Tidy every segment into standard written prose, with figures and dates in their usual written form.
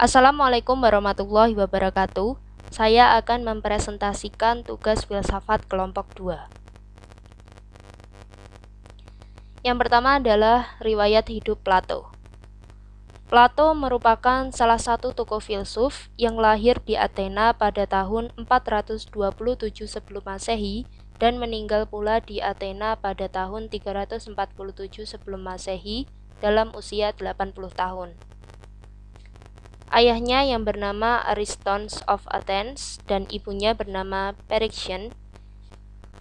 Assalamualaikum warahmatullahi wabarakatuh. Saya akan mempresentasikan tugas filsafat kelompok 2. Yang pertama adalah riwayat hidup Plato. Plato merupakan salah satu tokoh filsuf yang lahir di Athena pada tahun 427 sebelum Masehi dan meninggal pula di Athena pada tahun 347 sebelum Masehi dalam usia 80 tahun. Ayahnya yang bernama Ariston of Athens dan ibunya bernama Perictione.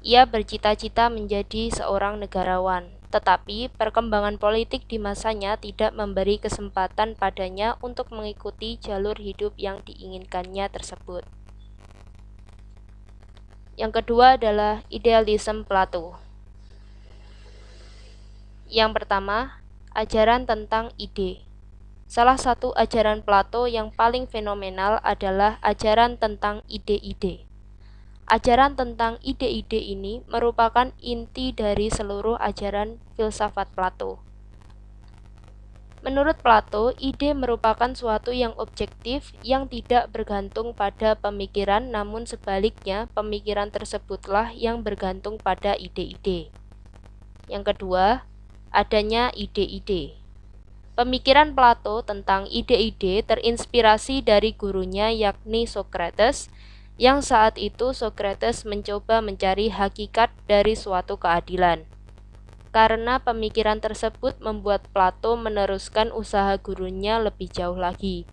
Ia bercita-cita menjadi seorang negarawan, tetapi perkembangan politik di masanya tidak memberi kesempatan padanya untuk mengikuti jalur hidup yang diinginkannya tersebut. Yang kedua adalah idealisme Plato. Yang pertama, ajaran tentang ide. Salah satu ajaran Plato yang paling fenomenal adalah ajaran tentang ide-ide. Ajaran tentang ide-ide ini merupakan inti dari seluruh ajaran filsafat Plato. Menurut Plato, ide merupakan suatu yang objektif yang tidak bergantung pada pemikiran, namun sebaliknya pemikiran tersebutlah yang bergantung pada ide-ide. Yang kedua, adanya ide-ide. Pemikiran Plato tentang ide-ide terinspirasi dari gurunya yakni Socrates, yang saat itu Socrates mencoba mencari hakikat dari suatu keadilan. Karena pemikiran tersebut membuat Plato meneruskan usaha gurunya lebih jauh lagi.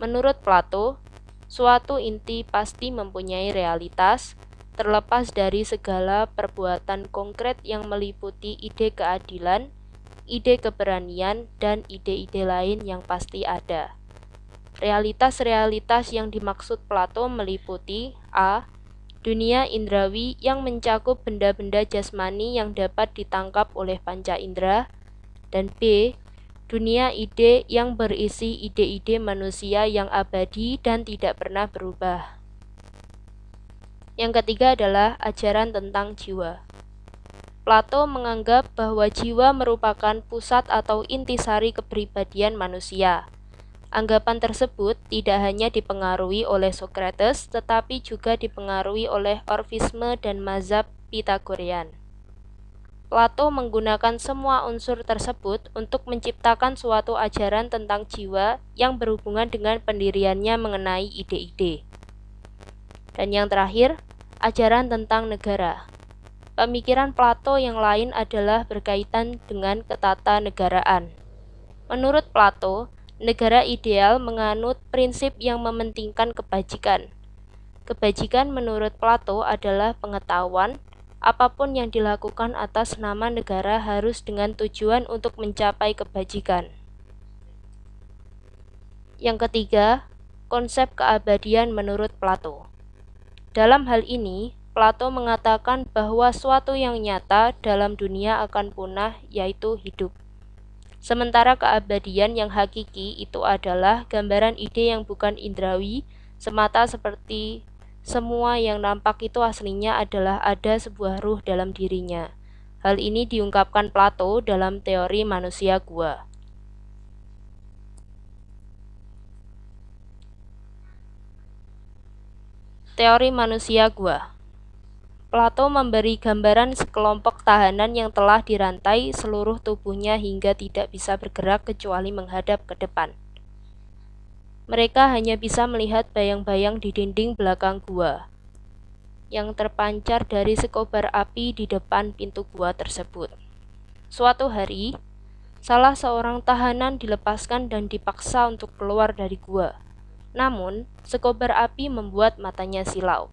Menurut Plato, suatu inti pasti mempunyai realitas, terlepas dari segala perbuatan konkret yang meliputi ide keadilan, ide keberanian, dan ide-ide lain yang pasti ada. Realitas-realitas yang dimaksud Plato meliputi a. Dunia indrawi yang mencakup benda-benda jasmani yang dapat ditangkap oleh panca indera, dan b. Dunia ide yang berisi ide-ide manusia yang abadi dan tidak pernah berubah. Yang ketiga adalah ajaran tentang jiwa. Plato menganggap bahwa jiwa merupakan pusat atau intisari kepribadian manusia. Anggapan tersebut tidak hanya dipengaruhi oleh Socrates, tetapi juga dipengaruhi oleh Orfisme dan mazhab Pythagorean. Plato menggunakan semua unsur tersebut untuk menciptakan suatu ajaran tentang jiwa yang berhubungan dengan pendiriannya mengenai ide-ide. Dan yang terakhir, ajaran tentang negara. Pemikiran Plato yang lain adalah berkaitan dengan ketatanegaraan. Menurut Plato, negara ideal menganut prinsip yang mementingkan kebajikan. Kebajikan menurut Plato adalah pengetahuan, apapun yang dilakukan atas nama negara harus dengan tujuan untuk mencapai kebajikan. Yang ketiga, konsep keabadian menurut Plato. Dalam hal ini, Plato mengatakan bahwa suatu yang nyata dalam dunia akan punah, yaitu hidup. Sementara keabadian yang hakiki itu adalah gambaran ide yang bukan indrawi semata, seperti semua yang nampak itu aslinya adalah ada sebuah ruh dalam dirinya. Hal ini diungkapkan Plato dalam teori manusia gua. Teori manusia gua. Plato memberi gambaran sekelompok tahanan yang telah dirantai seluruh tubuhnya hingga tidak bisa bergerak kecuali menghadap ke depan. Mereka hanya bisa melihat bayang-bayang di dinding belakang gua yang terpancar dari sekobar api di depan pintu gua tersebut. Suatu hari, salah seorang tahanan dilepaskan dan dipaksa untuk keluar dari gua. Namun, sekobar api membuat matanya silau.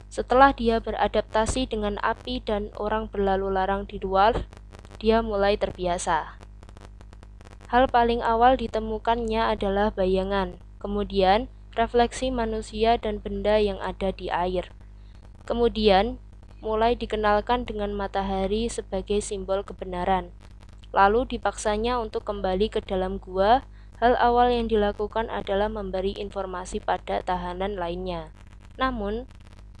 Setelah dia beradaptasi dengan api dan orang berlalu larang di luar, dia mulai terbiasa. Hal paling awal ditemukannya adalah bayangan, kemudian refleksi manusia dan benda yang ada di air. Kemudian, mulai dikenalkan dengan matahari sebagai simbol kebenaran. Lalu dipaksanya untuk kembali ke dalam gua. Hal awal yang dilakukan adalah memberi informasi pada tahanan lainnya. Namun,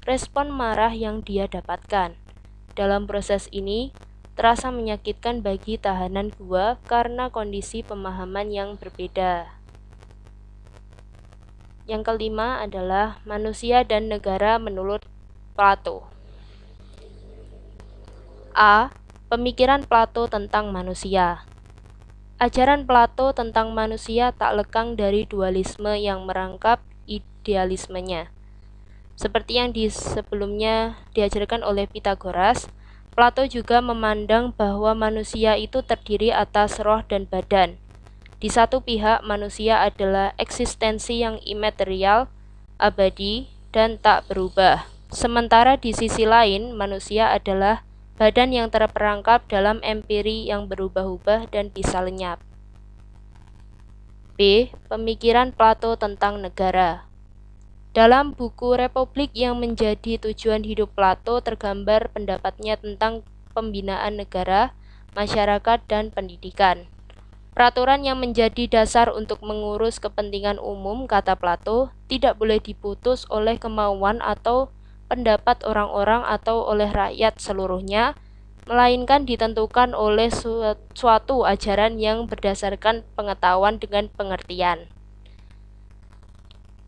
respon marah yang dia dapatkan dalam proses ini terasa menyakitkan bagi tahanan gua karena kondisi pemahaman yang berbeda. Yang kelima adalah manusia dan negara menurut Plato. A. Pemikiran Plato tentang manusia. Ajaran Plato tentang manusia tak lekang dari dualisme yang merangkap idealismenya. Seperti yang sebelumnya diajarkan oleh Pythagoras, Plato juga memandang bahwa manusia itu terdiri atas roh dan badan. Di satu pihak, manusia adalah eksistensi yang imaterial, abadi, dan tak berubah. Sementara di sisi lain, manusia adalah badan yang terperangkap dalam empiri yang berubah-ubah dan bisa lenyap. B. Pemikiran Plato tentang negara. Dalam buku Republik yang menjadi tujuan hidup Plato tergambar pendapatnya tentang pembinaan negara, masyarakat, dan pendidikan. Peraturan yang menjadi dasar untuk mengurus kepentingan umum, kata Plato, tidak boleh diputus oleh kemauan atau pendapat orang-orang atau oleh rakyat seluruhnya, melainkan ditentukan oleh suatu ajaran yang berdasarkan pengetahuan dengan pengertian.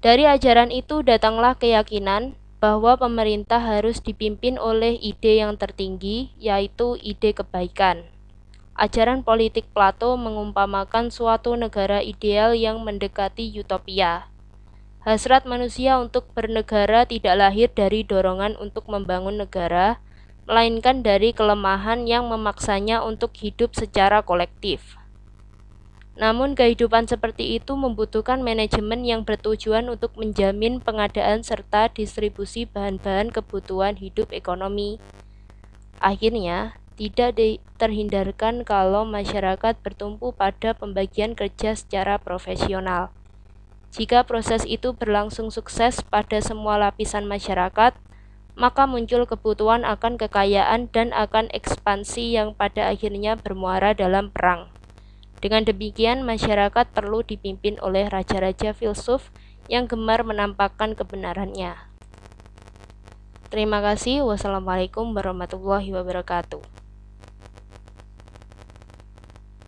Dari ajaran itu datanglah keyakinan bahwa pemerintah harus dipimpin oleh ide yang tertinggi, yaitu ide kebaikan. Ajaran politik Plato mengumpamakan suatu negara ideal yang mendekati utopia. Hasrat manusia untuk bernegara tidak lahir dari dorongan untuk membangun negara, melainkan dari kelemahan yang memaksanya untuk hidup secara kolektif. Namun kehidupan seperti itu membutuhkan manajemen yang bertujuan untuk menjamin pengadaan serta distribusi bahan-bahan kebutuhan hidup ekonomi. Akhirnya, tidak terhindarkan kalau masyarakat bertumpu pada pembagian kerja secara profesional. Jika proses itu berlangsung sukses pada semua lapisan masyarakat, maka muncul kebutuhan akan kekayaan dan akan ekspansi yang pada akhirnya bermuara dalam perang. Dengan demikian, masyarakat perlu dipimpin oleh raja-raja filsuf yang gemar menampakkan kebenarannya. Terima kasih. Wassalamualaikum warahmatullahi wabarakatuh.